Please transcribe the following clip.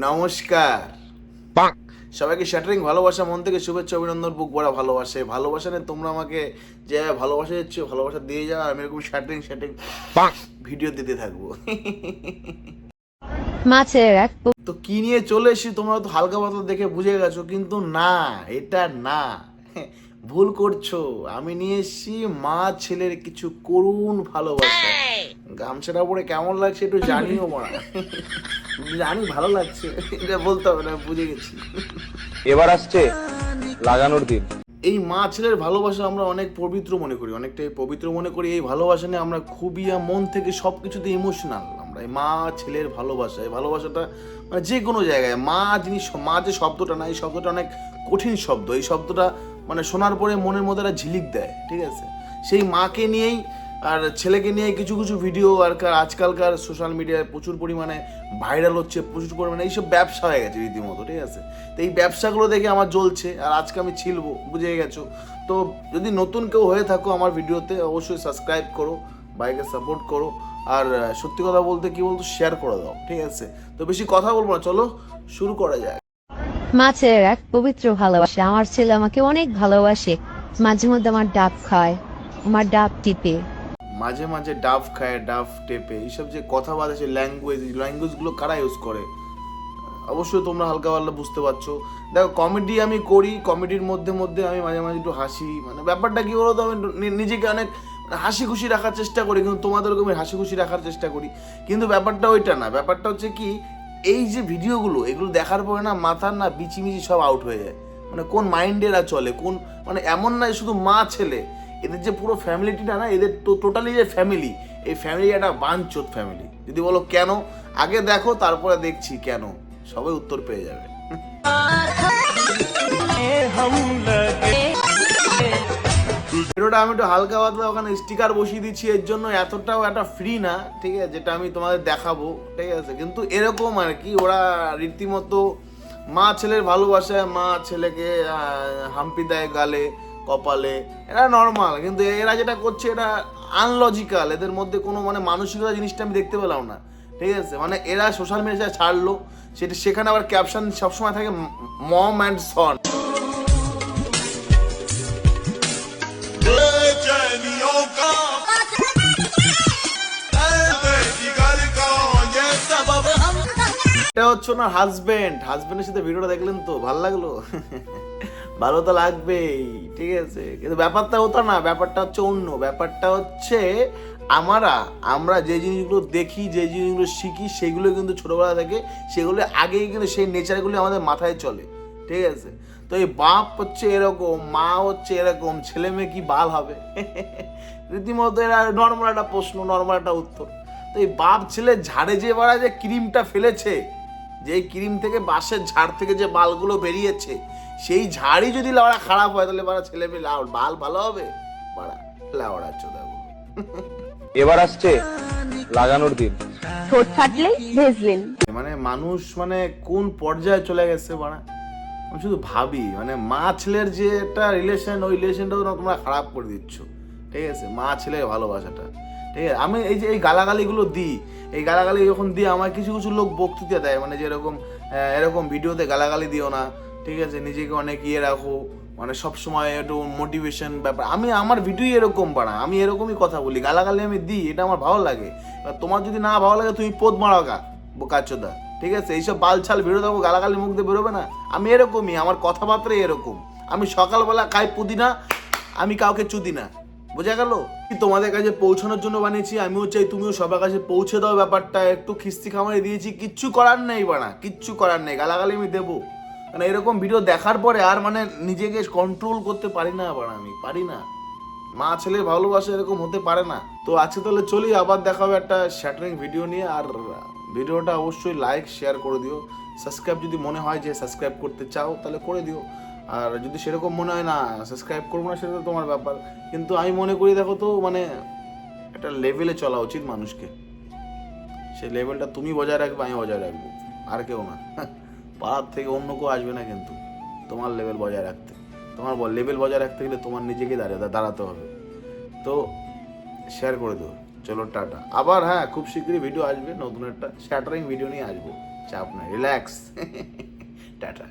নমস্কার সবাইকে শ্যাটারিং ভালোবাসা মন থেকে শুভেচ্ছা অভিনন্দন, বুক ভরা ভালোবাসা নেই তোমরা আমাকে যে ভালোবাসা দিচ্ছ, ভালোবাসা দিয়ে যাও। আমি এরকম শ্যাটারিং ভিডিও দিতে থাকবো। মাছের এক তো কি নিয়ে চলে এসেছি তোমরা তো হালকা পাতলা দেখে বুঝে গেছো, কিন্তু না, এটা না, ভুল করছো। আমি নিয়ে এসেছি মা ছেলের কিছু করুণ ভালোবাসা। গামছাটা পরে কেমন লাগছে একটু জানিও মা। জানি ভালো লাগছে, এটা বলতে হবে না, বুঝে গেছি। এবার আসছে লাগানোর দিন। এই মা ছেলের ভালোবাসা আমরা অনেক পবিত্র মনে করি, অনেকটাই পবিত্র মনে করি। এই ভালোবাসা নিয়ে আমরা খুবই মন থেকে সব কিছুতে ইমোশনাল। আমরা এই মা ছেলের ভালোবাসা, এই ভালোবাসাটা মানে যে কোনো জায়গায় মা জিনিস, মা যে শব্দটা না, এই শব্দটা অনেক কঠিন শব্দ। এই শব্দটা মানে শোনার পরে মনের মধ্যে একটা ঝিলিক দেয়, ঠিক আছে? সেই মাকে নিয়েই আর ছেলেকে নিয়ে কিছু কিছু ভিডিও আর আজকালকার সোশ্যাল মিডিয়ায় প্রচুর পরিমাণে ভাইরাল হচ্ছে, প্রচুর পরিমাণে এইসব ব্যবসা হয়ে গেছে রীতিমতো, ঠিক আছে? তো এই ব্যবসাগুলো দেখে আমার জ্বলছে, আর আজকে আমি ছিলবো, বুঝে গেছো। তো যদি নতুন কেউ হয়ে থাকো আমার ভিডিওতে, অবশ্যই সাবস্ক্রাইব করো, বাইকে সাপোর্ট করো, আর সত্যি কথা বলতে কি বলতো, শেয়ার করে দাও, ঠিক আছে? তো বেশি কথা বলবো না, চলো শুরু করা যায়। মাছের এক পবিত্র ভালোবাসা। আমার ছেলে আমাকে অনেক ভালোবাসে। মাঝে মধ্যে আমার ডাব খায়, আমার ডাব টিপে। মাঝে মাঝে ডাব খায়, ডাব টেপে, এইসব যে কথা বাদে ল্যাঙ্গুয়েজগুলো কারা ইউজ করে অবশ্যই তোমরা হালকা পাতলা বুঝতে পারছো। দেখো, কমেডি আমি করি, কমেডির মধ্যে মধ্যে আমি মাঝে মাঝে একটু হাসি। মানে ব্যাপারটা কি বলো তো, আমি নিজেকে অনেক হাসি খুশি রাখার চেষ্টা করি, কিন্তু তোমাদেরকে আমি হাসি খুশি রাখার চেষ্টা করি। কিন্তু ব্যাপারটা ওইটা না, ব্যাপারটা হচ্ছে কি, এই যে ভিডিওগুলো, এগুলো দেখার পরে না মাথার না বিচিমিচি সব আউট হয়ে যায়। মানে কোন মাইন্ডেরা চলে, কোন মানে এমন নয় শুধু মা ছেলে, এদের যে পুরো ফ্যামিলিটা না, এদের তো টোটালি যে ফ্যামিলি, এই ফ্যামিলি একটা বাঞ্চোত ফ্যামিলি। যদি বলো কেন, আগে দেখো তারপরে দেখছি কেন, সবাই উত্তর পেয়ে যাবে। ভিডিওটা আমি একটু হালকা পাতলা ওখানে স্টিকার বসিয়ে দিচ্ছি, এর জন্য এতটাও একটা ফ্রি না, ঠিক আছে, যেটা আমি তোমাদের দেখাবো, ঠিক আছে? কিন্তু এরকম আর কি, ওরা রীতিমতো মা ছেলের ভালোবাসায় মা ছেলেকে হাম্পি দেয় গালে, কপালে, এরা নর্মাল। কিন্তু এরা যেটা করছে এটা আনলজিক্যাল, এদের মধ্যে কোনো মানে মানসিকতা জিনিসটা আমি দেখতে পেলাম না, ঠিক আছে? মানে এরা সোশ্যাল মিডিয়ায় ছাড়লো, সেখানে আবার ক্যাপশন সবসময় থাকে মম অ্যান্ড সন। এটা হচ্ছে না হাজবেন্ডের সাথে ভিডিওটা দেখলেন তো ভালো লাগলো? ভালো তো লাগবেই, ঠিক আছে? কিন্তু ব্যাপারটা হতো না, ব্যাপারটা হচ্ছে অন্য। ব্যাপারটা হচ্ছে আমরা যে জিনিসগুলো দেখি, যে জিনিসগুলো শিখি, সেগুলো কিন্তু ছোটবেলা থেকে সেগুলো আগেই কিন্তু সেই নেচারগুলো আমাদের মাথায় চলে, ঠিক আছে? তো এই বাপ হচ্ছে এরকম, মা হচ্ছে এরকম, ছেলে মেয়ে কি বাল হবে? রীতিমতো এরা নর্মাল একটা প্রশ্ন, নর্মাল একটা উত্তর। তো এই বাপ ছেলে ঝাড়ে যে বাড়া যে ক্রিমটা ফেলেছে, যে ক্রিম থেকে বাঁশের ঝাড় থেকে যে বালগুলো বেরিয়েছে, সেই ঝাড়ই যদি লাউড়া খারাপ হয়, তাহলে বাড়া ছেলে মেয়ে বাল ভালো হবে? বাড়া লাউড়া চোদাবো। এবার আসছে লাগানোর দিন। ঠোঁট ফাটলে ভেজলেন। মানে মানুষ মানে কোন পর্যায়ে চলে গেছে বাড়া, আমি শুধু ভাবি। মানে মা ছেলের যে একটা রিলেশন, ওই রিলেশনটাও না তোমরা খারাপ করে দিচ্ছ, ঠিক আছে? মা ছেলের ভালোবাসাটা, ঠিক আছে? আমি এই যে এই গালাগালিগুলো দিই, এই গালাগালি যখন দিই, আমার কিছু কিছু লোক বক্তৃতা দেয়, মানে যেরকম এরকম ভিডিওতে গালাগালি দিও না, ঠিক আছে? নিজেকে অনেক ইয়ে রাখো, মানে সবসময় একটু মোটিভেশন ব্যাপার। আমি আমার ভিডিও এরকম বাড়া, আমি এরকমই কথা বলি, গালাগালি আমি দিই, এটা আমার ভালো লাগে। এবার তোমার যদি না ভালো লাগে, তুমি পোদ মারো গা বোকাচোদা, ঠিক আছে? এইসব বালছাল ভিডিও দেখো, গালাগালি মুখ দিয়ে বেরোবে না। আমি এরকমই, আমার কথাবার্তাই এরকম। আমি সকালবেলা খাই পুদিনা, আমি কাউকে চুদি না, বোঝা গেল? তোমাদের কাছে পৌঁছানোর জন্য বানিয়েছি, আমিও চাই তুমিও সবার কাছে পৌঁছে দাও। ব্যাপারটা একটু খিস্তি খামারে দিয়েছি, কিচ্ছু করার নেই বানা, কিচ্ছু করার নেই, গালাগালি আমি দেবো। মানে এরকম ভিডিও দেখার পরে আর মানে নিজেকে কন্ট্রোল করতে পারি না বানা, আমি পারি না। মা ছেলের ভালোবাসা এরকম হতে পারে না। তো আজকে তাহলে চলি, আবার দেখা হবে একটা শ্যাটারিং ভিডিও নিয়ে। আর ভিডিওটা অবশ্যই লাইক শেয়ার করে দিও, সাবস্ক্রাইব যদি মনে হয় যে সাবস্ক্রাইব করতে চাও তাহলে করে দিও। আর যদি সেরকম মনে হয় না সাবস্ক্রাইব করবো না, সেটা তো তোমার ব্যাপার। কিন্তু আমি মনে করি, দেখো তো, মানে একটা লেভেলে চলা উচিত মানুষকে। সেই লেভেলটা তুমি বজায় রাখবে, আমি বজায় রাখবো, আর কেউ না। পাড়ার থেকে অন্য কেউ আসবে না কিন্তু তোমার লেভেল বজায় রাখতে। তোমার লেভেল বজায় রাখতে গেলে তোমার নিজেকে দাঁড়াতে হবে। তো শেয়ার করে দেবো। চলো টাটা। আবার হ্যাঁ, খুব শীঘ্রই ভিডিও আসবে, নতুন একটা শ্যাটারিং ভিডিও নিয়ে আসবো। চাপ নাই, রিল্যাক্স। টাটা।